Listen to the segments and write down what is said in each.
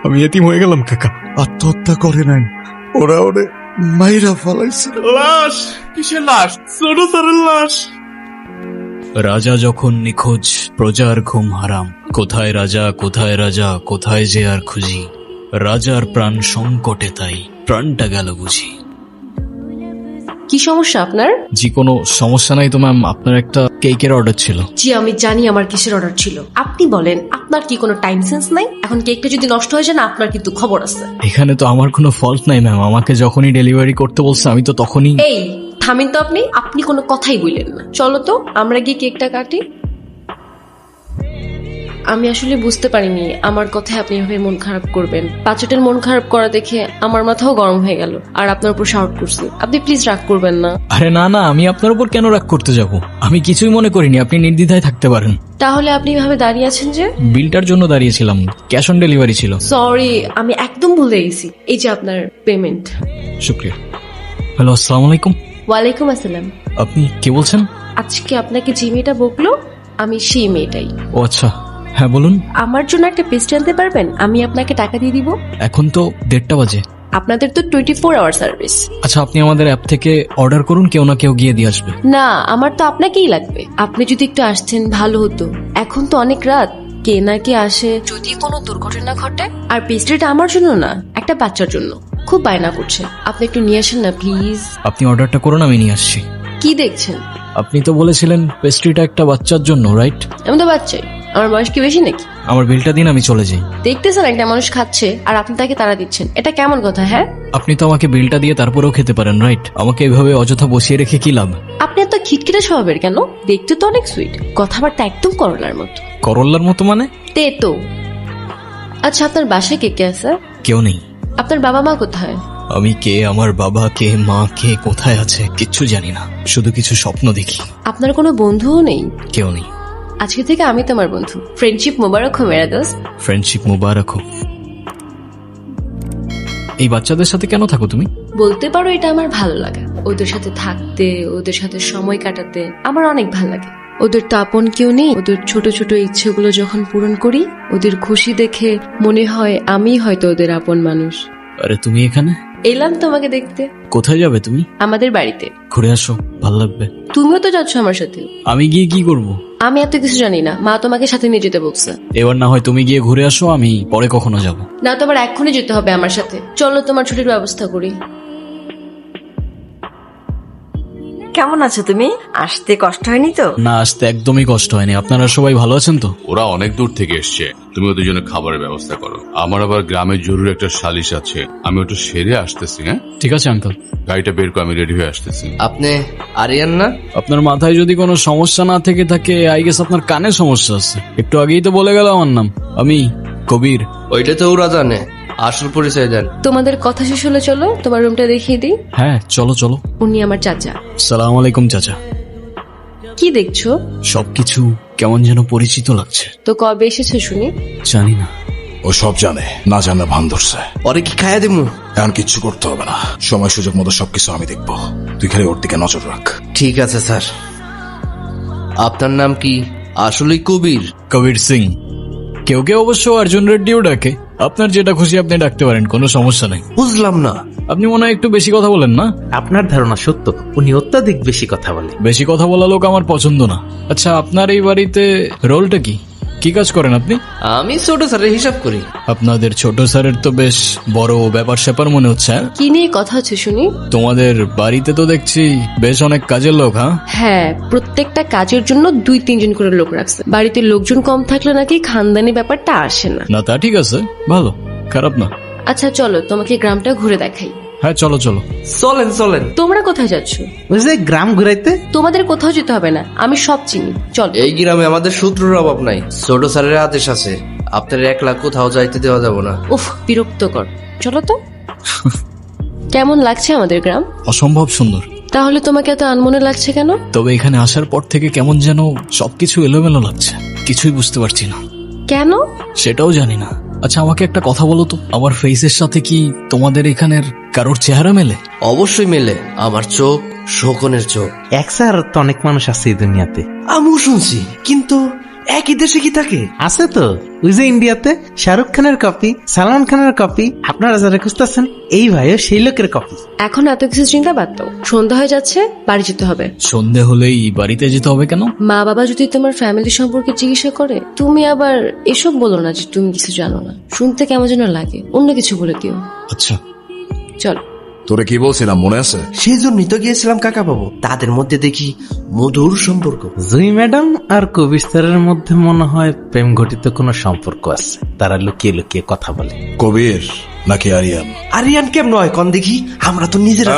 আমি এতিম হয়ে গেলাম কাকা। আত্মহত্যা করে নাই, ওরা ওরে মাইরা ফলাইছে। লাশ? কিসের লাশ? ছোট স্যারের লাশ। রাজা যখন নিখোঁজ, প্রজার ঘুম হারাম। কোথায় রাজা, কোথায় রাজা, কোথায় যে আর খুঁজি। রাজার প্রাণ সংকটে, তাই প্রাণটা গেল বুঝি। কি সমস্যা আপনার? জি কোনো সমস্যা নাই তো ম্যাম, আপনার একটা কেকের অর্ডার ছিল। জি আমি জানি আমার কিসের অর্ডার ছিল। আপনি বলেন, আপনার কি কোনো টাইম সেন্স নাই? এখন কেকটা যদি নষ্ট হয়ে যায় না, আপনার কিন্তু খবর আছে। এখানে তো আমার কোনো ফল্ট নাই ম্যাম, আমাকে যখনই ডেলিভারি করতে বলছে আমি তো তখনই। এই থামেন তো, আপনি কোনো কথাই বললেন না। চলো তো আমরা গিয়ে কেকটা কাটি। আমি আসলে বুঝতে পারিনি আমার কথায় আপনি এভাবে মন খারাপ করবেন। বাচ্চাটার মন খারাপ করা দেখে আমার মাথাও গরম হয়ে গেল, আর আপনার উপর শাউট করছি। আপনি প্লিজ রাগ করবেন না। আরে না না, আমি আপনার উপর কেন রাগ করতে যাব? আমি কিছুই মনে করিনি, আপনি নির্দ্বিধায় থাকতে পারেন। তাহলে আপনি এভাবে দাঁড়িয়ে আছেন যে? বিলটার জন্য দাঁড়িয়েছিলাম, ক্যাশ অন ডেলিভারি ছিল। সরি, আমি একদম ভুলে গেছি। এই যে আপনার পেমেন্ট। শুক্রিয়া। হ্যালো, আসসালামু আলাইকুম। ওয়ালাইকুম আসসালাম। আপনি কে বলছেন? আজকে আপনাকে যে মেয়েটা বকলো, আমি সেই মেয়েটাই। ও আচ্ছা, হ্যাঁ বলুন। আমার জন্য একটা পেস্ট্রি আনতে পারবেন? আমি আপনাকে টাকা দিয়ে দিব। এখন তো 1:30 বাজে। আপনাদের তো 24 আওয়ার সার্ভিস। আচ্ছা, আপনি আমাদের অ্যাপ থেকে অর্ডার করুন, কেউ না কেউ গিয়ে দিয়ে আসবে। না, আমার তো আপনাকেই লাগবে। আপনি যদি একটু আসতেন ভালো হতো। এখন তো অনেক রাত, কে না কে আসে, যদি কোনো দুর্ঘটনা ঘটে। আর পেস্ট্রিটা আমার জন্য না, একটা বাচ্চার জন্য। খুব বায়না করছে, আপনি একটু নিয়ে আসেন না প্লিজ। আপনি অর্ডারটা করুন, আমি নিয়ে আসছি। কি দেখছেন? আপনি তো বলেছিলেন পেস্ট্রিটা একটা বাচ্চার জন্য, রাইট? আমি তো বাচ্চাই, আমার বয়স কি বেশি নাকি? আমার বিলটা দিন, আমি চলে যাই। দেখতেছেন একটা মানুষ খাচ্ছে আর আপনি তাকে তাড়া দিচ্ছেন, এটা কেমন কথা? হ্যাঁ, আপনি তো আমাকে বিলটা দিয়ে তারপরেও খেতে পারেন, রাইট? আমাকে এভাবে অযথা বসিয়ে রেখে কি লাভ? আপনি এত খিটখিটে স্বভাবের কেন? দেখতে তো অনেক সুইট, কথাবার্তা একদম করলার মতো। করল্লার মতো মানে? তে তো। আচ্ছা, আপনার বাসায় কে কে আছে? কেউ নেই। আপনার বাবা মা কোথায়? আমি কে, আমার বাবা কে, মা কে, কোথায় আছে কিচ্ছু জানি না, শুধু কিছু স্বপ্ন দেখি। আপনার কোনো বন্ধুও নেই? কেউ নেই। আজকে থেকে আমি তোমার বন্ধু। ফ্রেন্ডশিপ মোবারক হো মেরা দোস্ত। ফ্রেন্ডশিপ মুবারক হোক। এই বাচ্চাদের সাথে কেন থাকো তুমি? বলতে পারো এটা আমার ভালো লাগা। ওদের সাথে থাকতে, ওদের সাথে সময় কাটাতে আমার অনেক ভালো লাগে। ওদের তো আপন কেউ নেই। ওদের ছোট ছোট ইচ্ছেগুলো যখন পূরণ করি, ওদের খুশি দেখে মনে হয় আমি হয়তো ওদের আপন মানুষ। আরে তুমি এখানে? এলাম তোমাকে দেখতে। কোথায় যাবে তুমি? আমাদের বাড়িতে। ঘুরে আসো, ভাল লাগবে। তুমিও তো যাচ্ছ আমার সাথে। আমি গিয়ে কি করব? আমি এত কিছু জানি না, মা তোমাকে সাথে নিয়ে যেতে বলছে। এবার না হয় তুমি গিয়ে ঘুরে আসো, আমি পরে কখনো যাব। না, তোমার এক্ষুনি যেতে হবে আমার সাথে। চলো তোমার ছুটির ব্যবস্থা করি। কেমন আছো তুমি? আসতে কষ্ট হয়নি তো? না, আসতে একদমই কষ্ট হয়নি। আপনারা সবাই ভালো আছেন তো? ওরা অনেক দূর থেকে এসছে, তুমি ওদের জন্য খাবারের ব্যবস্থা করো। আমার আবার গ্রামে জরুরি একটা সালিশ আছে, আমি ওটা সেরে আসতেছি। হ্যাঁ ঠিক আছে আঙ্কেল। গাড়িটা বের করে আমি রেডি হয়ে আসতেছি। আপনি আরিয়ান না? আপনার মাথায় যদি কোনো সমস্যা না থেকে থাকে, আই গেস আপনার কানে সমস্যা আছে। একটু আগেই তো বলে গেল আমার নাম, আমি কবির। ওইটা তো ওরা জানে, আসল পরিচয় দেন। তোমাদের কথা শেষ হলে চলো তোমার রুমটা দেখিয়ে দিই। হ্যাঁ চলো চলো। উনি আমার চাচা। সালাম আলাইকুম চাচা। কি দেখছো? সবকিছু কেমন যেন পরিচিত লাগছে। তো কবে এসেছো শুনি? জানি না। ও সব জানে, না জানে ভান ধরছে। ওরে কি খাইয়া দিমু? এখন কিচ্ছু করতে হবে না, সময় সুযোগ মতো সবকিছু আমি দেখবো। তুই খালি ওর দিকে নজর রাখ। ঠিক আছে স্যার। আপনার নাম কি আসলেই কবির? কবির সিং। কেউ কেউ অবশ্য অর্জুন রেড্ডিও ডাকে। আপনার যেটা খুশি আপনি ডাকতে পারেন, কোনো সমস্যা নেই। বুঝলাম না। আপনি মনে হয় একটু বেশি কথা বলেন না? আপনার ধারণা সত্য, উনি অত্যাধিক বেশি কথা বলে। বেশি কথা বলা লোক আমার পছন্দ না। আচ্ছা, আপনার এই বাড়িতে রোলটা কি? কি কাজ করেন আপনি? আমি ছোট স্যারের হিসাব করি। আপনাদের ছোট স্যারের তো বেশ বড় ব্যাপার স্যাপার মনে হচ্ছে। হ্যাঁ? কি নিয়ে কথা হচ্ছে শুনি? তোমাদের বাড়িতে তো দেখছি বেশ অনেক কাজের লোক। হ্যাঁ হ্যাঁ, প্রত্যেকটা কাজের জন্য 2-3 জন করে লোক রাখছে। বাড়িতে লোকজন কম থাকলে নাকি খানদানি ব্যাপারটা আসে না। না, তা ঠিক আছে, ভালো, খারাপ না। আচ্ছা চলো তোমাকে গ্রামটা ঘুরে দেখাই। হ্যাঁ চলো চলো। চলেন চলেন। তোমরা কোথায় যাচ্ছ? ওই যে গ্রাম ঘুরাইতে। তোমাদের কোথাও যেতে হবে না, আমি সব চিনি। চলো। এই গ্রামে আমাদের শত্রুর অভাব নাই। ছোট স্যারের আদেশ আছে, আপনার 1 লাখ কোথাও যাইতে দেওয়া যাবে না। উফ, বিরক্তকর। চলো তো। কেমন লাগছে আমাদের গ্রাম? অসম্ভব সুন্দর। তাহলে তোমাকে এত আনমনে লাগছে কেন? তবে এখানে আসার পর থেকে কেমন যেন সবকিছু এলোমেলো লাগছে, কিছুই বুঝতে পারছি না। কেন? সেটাও জানি না। আচ্ছা, আমাকে একটা কথা বলো তো, আমার ফেসের সাথে কি তোমাদের এখানের কারোর চেহারা মেলে? অবশ্যই মেলে। আমার চোখ শোকনের চোখ। এক স্যার তো অনেক মানুষ আছে এই দুনিয়াতে। আমিও শুনছি, কিন্তু একই দেশে কি থাকে? আছে তো, ওই যে ইন্ডিয়াতে শাহরুখ খানের কপি, সালমান খানের কপি, আপনারা যারা খুঁজতেছেন এই ভাইও সেই লোকের কপি। এখন এত কিছু চিন্তা বাদ দাও, সন্ধ্যা হয়ে যাচ্ছে, বাড়ি যেতে হবে। সন্ধে হলেই বাড়িতে যেতে হবে কেন? মা বাবা যদি তোমার ফ্যামিলি সম্পর্কে জিজ্ঞাসা করে, তুমি আবার এসব বলো না যে তুমি কিছু জানো না। শুনতে কেমন যেন লাগে, অন্য কিছু বলে দিও। আচ্ছা, চলো। তোরে কি বলছিলাম মনে আছে? সেই জন্যই তো গিয়েছিলাম কাকা বাবু, তাদের মধ্যে দেখি মধুর সম্পর্ক। জুই ম্যাডাম আর কবির স্যারের মধ্যে মনে হয় প্রেম ঘটিত কোনো সম্পর্ক আছে, তারা লুকিয়ে লুকিয়ে কথা বলে। কবির নাকি আরিয়ান? আরিয়ান কেমন হয় কন দেখি, আমরা তো নিজেরা।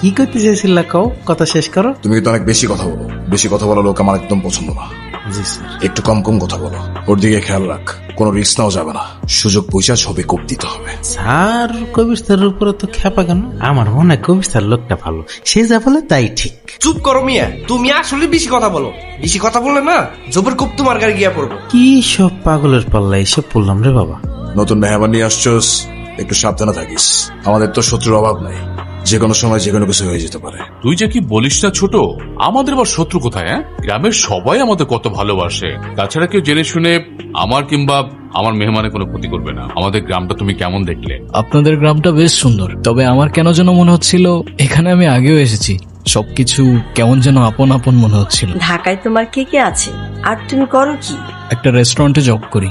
কি করতে চাইছিল কও, কথা শেষ করো। তুমি তো অনেক বেশি কথা বলো, বেশি কথা বলা লোক আমার একদম পছন্দ না। জি স্যার। একটু কম কম কথা বলো, ওর দিকে খেয়াল রাখ, কোনো রিস্ক নাও যাবে না, সুযোগ পয়সা ছবি কোপ দিতে হবে। স্যার কবির স্যারের উপরে তো খেপা কেন? আমার মনে হয় কবির স্যার লোকটা ভালো, সে যা বলে তাই ঠিক। চুপ করো মিয়া, তুমি আসলে বেশি কথা বলো। বেশি কথা বললে না জবর খুব তোমার গাড়ি গিয়া পড়বো। কি সব পাগলের পাল্লা এসব পড়লাম রে বাবা। নতুন মেহমান নিয়ে আসছোস, একটু সাবধানে থাকিস। আমাদের তো শত্রুর অভাব নাই, যে কোনো সময় যে কোনো কিছু হয়ে যেতে পারে। তুই যে কি বলিস না ছোট, আমাদের আবার শত্রু কোথায়? হ্যাঁ, গ্রামের সবাই আমাদের কত ভালোবাসে। তাছাড়া কেউ জেনে শুনে আমার কিংবা আমার মেহমানের কোনো ক্ষতি করবে না। আমাদের গ্রামটা তুমি কেমন দেখলে? আপনাদের গ্রামটা বেশ সুন্দর, তবে আমার কেন যেন মনে হচ্ছিল এখানে আমি আগেও এসেছি। সবকিছু কেমন যেন আপন আপন মনে হচ্ছিল। ঢাকায় তোমার কে কে আছে আর তুমি করো কি? একটা রেস্টুরেন্টে জব করি।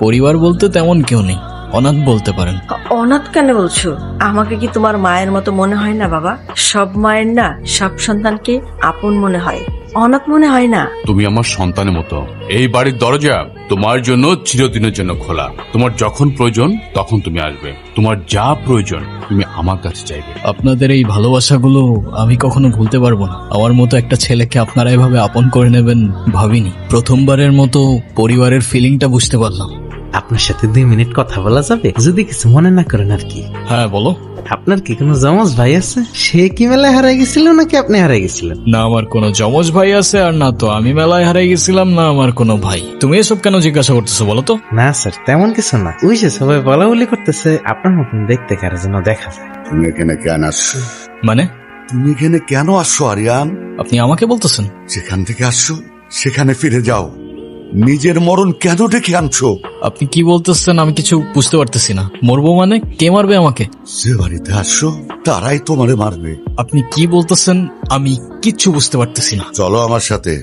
পরিবার বলতে তেমন কেউ নেই, অনাথ বলতে পারেন। অনাথ কেন বলছো? আমাকে কি তোমার মায়ের মতো মনে হয় না বাবা? সব মায়ের না সব সন্তানকে আপন মনে হয়, অনাথ মনে হয় না। তুমি আমার সন্তানের মতো। এই বাড়ির দরজা তোমার জন্য চিরদিনের জন্য খোলা। তোমার যখন প্রয়োজন তখন তুমি আসবে, তোমার যা প্রয়োজন তুমি আমার কাছে চাইবে। আপনাদের এই ভালোবাসাগুলো আমি কখনো ভুলতে পারবো না। আমার মতো একটা ছেলেকে আপনারা এভাবে আপন করে নেবেন ভাবিনি। প্রথমবারের মতো পরিবারের ফিলিংটা বুঝতে পারলাম। আপনার সাথে 2 মিনিট কথা বলা যাবে? যদি কিছু মনে না করেন আর কি। হ্যাঁ বলো। আপনার কি কোনো জমজ ভাই আছে? সে কি মেলায় হারাই গেছিল নাকি আপনি হারাই গেছিলেন? না আমার কোনো যমজ ভাই আছে, আর না তো আমি মেলায় হারাই গেছিলাম, না আমার কোনো ভাই। তুমি এসব কেন জিজ্ঞাসা করতেছো বলো তো? না স্যার, তেমন কিছু না। ওই যে সবাই বলা বলি করতেছে আপনার মতন দেখতে কারো যেন দেখা যায়। তুমি এখানে কেন আসছো? মানে তুমি এখানে কেন আসছো আরিয়ান? আপনি আমাকে বলতেছেন? যেখান থেকে আসছো সেখানে ফিরে যাও। নিজের মরণ কেন ডেকে আনছো? আপনি কি বলতেছেন আমি কিছু বুঝতে পারতেছি না। মরবো মানে? কে মারবে আমাকে? যে বাড়িতে আসছো তারাই তোমারে মারবে। আপনি কি বলতেছেন আমি কিচ্ছু বুঝতে পারতেছি না। চলো আমার সাথে,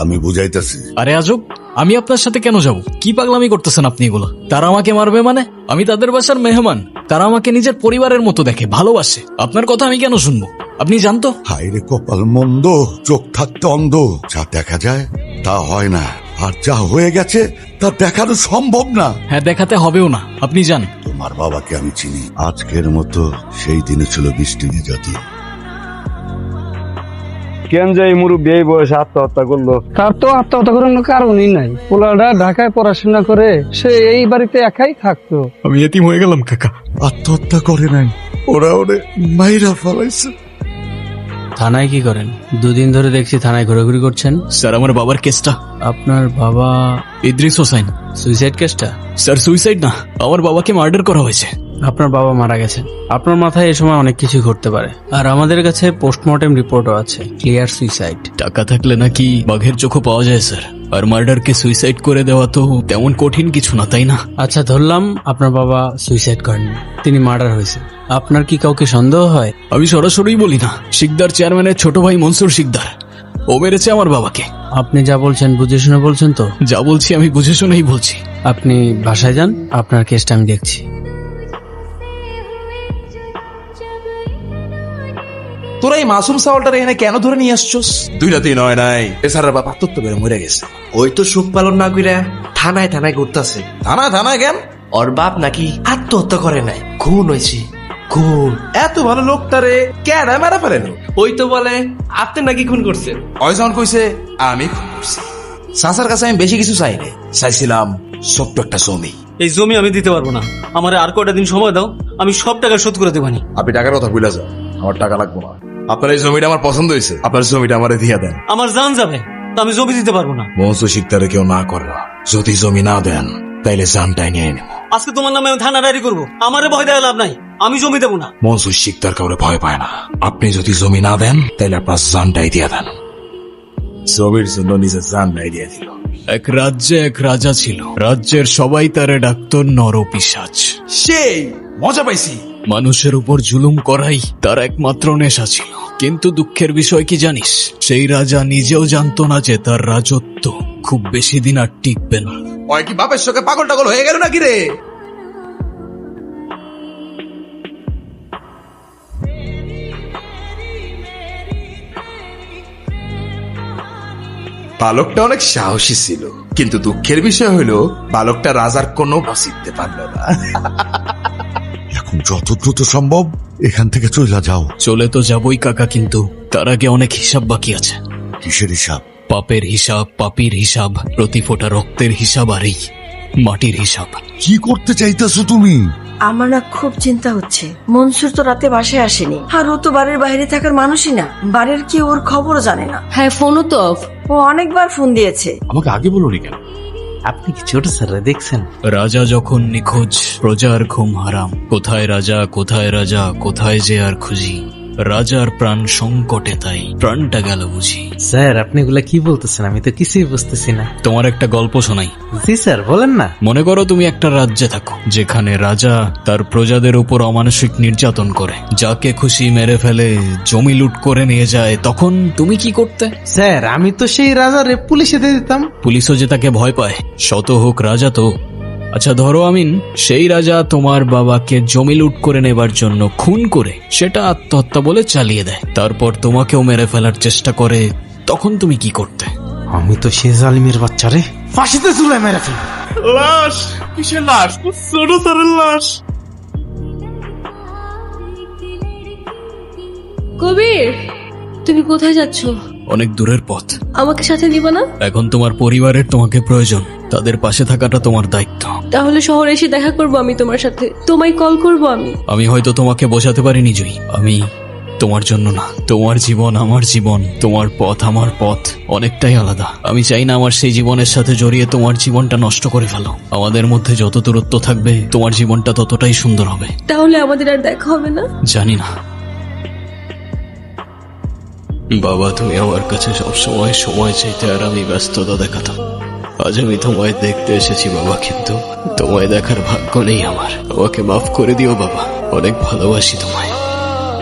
আমি বুঝাইতেছি। আরে আজব, আমি আপনার সাথে কেন যাব? কি পাগলামি করতেছেন আপনি এগুলো? তারা আমাকে মারবে মানে? আমি তাদের বাসার মেহমান, তারা আমাকে নিজের পরিবারের মতো দেখে, ভালোবাসে। আপনার কথা আমি কেন শুনবো? আপনি জানতো? হাইরে কপাল মন্দ, চোখ থাকতে অন্ধ। যা দেখা যায় তা হয় না, আর যা হয়ে গেছে তা দেখানো সম্ভব না। হ্যাঁ, দেখাতে হবেও না, আপনি যান। তোমার বাবাকে আমি চিনি। আজকের মতো সেই দিনে ছিল বৃষ্টি জাতি। কেন যে এই মুরব্বী এই বয়সে আত্মহত্যা করলো? তার তো আত্মহত্যা করার কারণই নাই। পোলাটা ঢাকায় পড়াশোনা করে সে এই বাড়িতে একাই থাকতো। আমি এতিম হয়ে গেলাম কাকা। আত্মহত্যা করে নাই, ওরা ওরে মাইরা ফেলাইছে। থানায় কি করেন? 2 দিন ধরে দেখছি থানায় ঘোরাঘুরি করছেন। স্যার আমার বাবার কেসটা। আপনার বাবা? ইদ্রিস হোসেন। সুইসাইড কেসটা? স্যার সুইসাইড না, আমার বাবাকে মার্ডার করা হয়েছে। আপনার বাবা মারা গেছেন। আপনার মাথায় এ সময় অনেক কিছু ঘটতে পারে, আর আমাদের কাছে পোস্টমর্টেম রিপোর্টও আছে, ক্লিয়ার সুইসাইড। টাকা থাকলে নাকি বাঘের চোখও পাওয়া যায় স্যার, আর মার্ডারকে সুইসাইড করে দেওয়া তো তেমন কঠিন কিছু না, তাই না? আচ্ছা ধরলাম আপনার বাবা সুইসাইড করেননি, তিনি মার্ডার হয়েছে। আপনার কি কাউকে সন্দেহ হয়? আমি সরাসরি বলি না, শিকদার চেয়ারম্যানের ছোট ভাই মনসুর শিকদার, ও মেরেছে আমার বাবাকে। আপনি যা বলছেন বুঝে শুনে বলছেন তো? যা বলছি আমি বুঝে শুনেই বলছি। আপনি বাসায় যান, আপনার কেসটা আমি দেখছি। তোরা এই মাসুম সাওয়ালটার এখানে কেন ধরে নিয়ে আসছোস? 2 রাতেই নয় নাই, এছাড়া বাপ আত্মহত্যা করে মরে গেছে। ওই তো সুখ পালন না কইরা থানায় থানায় ঘুরতাছে। থানায় কেন? ওর বাপ নাকি আত্মহত্যা করে নাই, খুন হয়েছে। খুন? এত ভালো লোকটারে কেডা মারা ফেলেন? ওই তো বলে আপনি নাকি খুন করছেন। অয়জন কইছে আমি খুন করছি। সাসার কাছে আমি বেশি কিছু চাই নাই, চাইছিলাম ছোট্ট একটা জমি। এই জমি আমি দিতে পারবো না, আমার আর কয়টা দিন সময় দাও, আমি সব টাকা শোধ করে দেবানি। আপনি টাকার কথা ভুলে যান, আমার টাকা লাগবে না। আপনার এই জমিটা আমার পছন্দ হয়েছে, আপনার জমিটা আমারে দিয়ে দেন। আমার জান যাবে, তো আমি জমি দিতে পারবো না। মনসুর শিকদারে কেউ না করবা, যদি জমি না দেন তাইলে জানটাই নিয়ে নেব। আজকে তোমার নামে আমি থানা ডায়েরি করবো, আমারে ভয় দেওয়া লাভ নাই, আমি জমি দেবো না। মনসুর শিকদার কাউরে ভয় পায় না, আপনি যদি জমি না দেন তাইলে আপনার জানটাই দিয়ে দেন। জমির জন্য নিজের জানটাই দিয়ে দিল। এক রাজ্যে এক রাজা ছিল। রাজ্যের সবাই তারে ডাকত নরপিশাচ। সেই মজা পাইছি। মানুষের উপর জুলুম করাই তার একমাত্র নেশা ছিল। কিন্তু দুঃখের বিষয় কি জানিস, সেই রাজা নিজেও জানতো না যে তার রাজত্ব খুব বেশি দিন আর টিকবে না। ওই কি বাপের সঙ্গে পাগল টাগল হয়ে গেল নাকি রে? বালকটা অনেক সাহসী ছিল, কিন্তু দুঃখের বিষয় হলো বালকটা রাজার কোনো শিখতে পারলো না। এখন যত দ্রুত সম্ভব এখান থেকে চলে যাও। চলে তো যাবই কাকা, কিন্তু তার আগে অনেক হিসাব বাকি আছে। কিসের হিসাব? পাপের হিসাব, পাপীর হিসাব, প্রতি ফোঁটা রক্তের হিসাব, আর এই মাটির হিসাব। কি করতে চাইতেছো তুমি? আমার না খুব চিন্তা হচ্ছে। মনসুর তো রাতে বাসায় আসেনি, আর ও তো বাড়ির বাইরে থাকার মানুষই না। বাড়ির কেউ ওর খবরও জানে না। হ্যাঁ, ফোনও তো অফ। ও অনেকবার ফোন দিয়েছে। আমাকে আগে বলোনি কেন? আপনি কি ছোট স্যাররা দেখছেন? রাজা যখন নিখোঁজ, প্রজার ঘুম হারাম। কোথায় রাজা, কোথায় রাজা, কোথায় যে আর খুঁজি। রাজার প্রাণ সংকটে, তাই প্রাণটা গেল বুঝি। স্যার আপনি এগুলা কি বলতেছেন? আমি তো কিছুই বুঝতেছি না। তোমার একটা গল্প শোনাই। জি স্যার, বলেন না। মনে করো তুমি একটা রাজ্যে থাকো, যেখানে রাজা তার প্রজাদের উপর অমানসিক নির্যাতন করে, যাকে খুশি মেরে ফেলে, জমি লুট করে নিয়ে যায়। তখন তুমি কি করতে? স্যার আমি তো সেই রাজারে পুলিশে দিয়ে দিতাম। পুলিশও যে তাকে ভয় পায়, শত হোক রাজা তো। আচ্ছা ধরো আমিন, সেই রাজা তোমার বাবাকে জমি লুট করে নেবার জন্য খুন করে সেটা আত্মহত্যা বলে চালিয়ে দেয়, তারপর তোমাকেও মেরে ফেলার চেষ্টা করে। তখন তুমি কি করতে? আমি তো সে জালিমের বাচ্চারে ফাঁসিতে ঝুলায় মেরে ফেলি। লাশ? কিসের লাশ? ছোট স্যারের লাশ। কবির, তুমি কোথায় যাচ্ছ? অনেক দূরের পথ। আমাকে সাথে নিবা না? এখন তোমার পরিবারের তোমাকে প্রয়োজন, তাদের পাশে থাকাটা তোমার দায়িত্ব। তাহলে শহরে এসে দেখা করবো আমি তোমার সাথে, তোমায় কল করবো আমি। আমি হয়তো তোমাকে বোঝাতে পারিনি জয়ী, আমি তোমার জন্য না। তোমার জীবন আমার জীবন, তোমার পথ আমার পথ অনেকটাই আলাদা। আমি চাই না আমার সেই জীবনের সাথে জড়িয়ে তোমার জীবনটা নষ্ট করে ফেলো। আমাদের মধ্যে যত দূরত্ব থাকবে তোমার জীবনটা ততটাই সুন্দর হবে। তাহলে আমাদের আর দেখা হবে না? জানি না বাবা, তুমি আমার কাছে সবসময় সময় চাইতে আর আমি ব্যস্ততা দেখাতাম। আজ আমি তোমায় দেখতে এসেছি বাবা, কিন্তু তোমায় দেখার ভাগ্য নেই আমার। আমাকে মাফ করে দিও বাবা, অনেক ভালোবাসি তোমায়।